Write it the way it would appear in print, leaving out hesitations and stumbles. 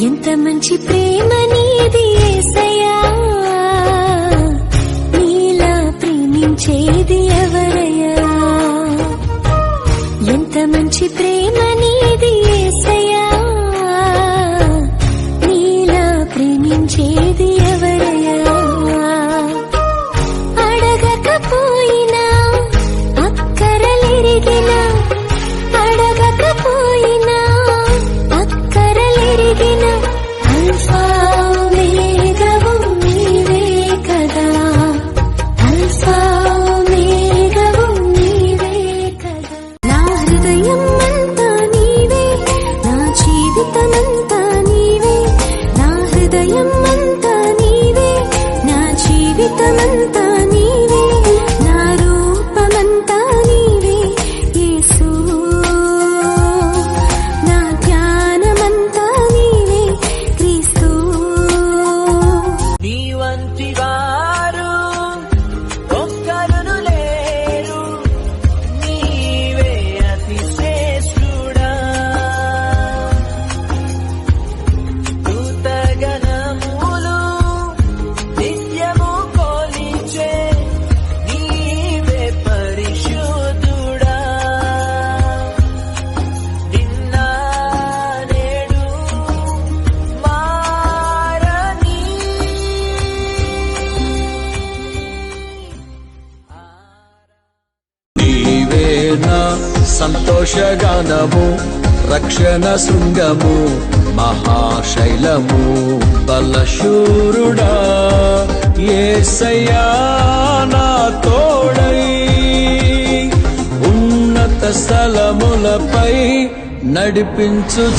ఎంత మంచి ప్రేమ నీది యేసయ్యా, నీలా ప్రేమించేది ఎవరయ్యా. ఎంత మంచి ప్రేమ నీది యేసయ్యా, నీలా ప్రేమించేది ఎవరయ్యా. అడగకపోయినా అక్కరలెరిగినా, అడగకపోయినా అక్కరలెరిగిన అల్ఫా ఓమేగావు నీవే కదా, అల్ఫా ఓమేగావు నీవే కదా. నా హృదయం అంతా నీవే, నా జీవితమంతా నీవే, నా హృదయం అంతా నీవే, నా జీవితమంతా నీవే, నా రూపమంతా నీవే యేసు, నా ధ్యానమంతా నీవే క్రీస్తు. నీ వంటి వారు ఒక్కరును లేరు, నీవే అతి శ్రేష్ఠుడా. దూతగణములు నిత్యము కొలిచే నీవే పరిశుద్ధుడా. నిన్న నేడు మారని నీవే నా సంతోషగానము, రక్షణ శృంగము, మహాశైలము, బలశూరుడా. యేసయ్యా నా తోడై ఉన్నత స్థలములపై నడిపించుచున్నావు.